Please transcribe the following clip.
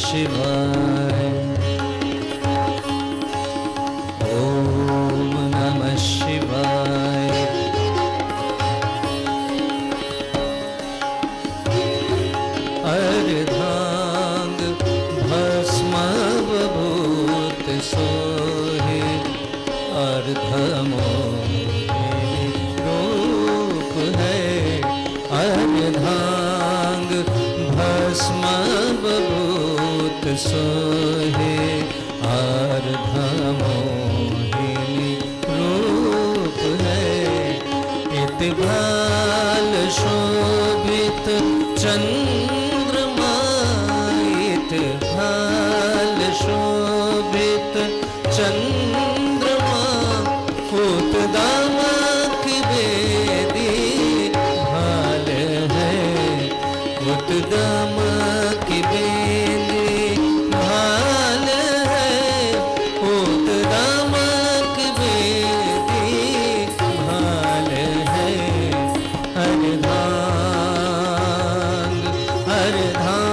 शिवाय। ओम नमः शिवाय। अर्धांग भस्मवभूत सोहे अर्धमोहिनी रूप है। अर्धांग भस्मवभूत सोहे अर्धमोहिनी रूप है। इतभाल शोभित चंद्रमा इतभाल शोभित चंद्रमा उत्तमक वेदी भाल है। उत्तमक वेदी भाल है। उत्तमक वेदी भाल है। अर्धांग अर्धांग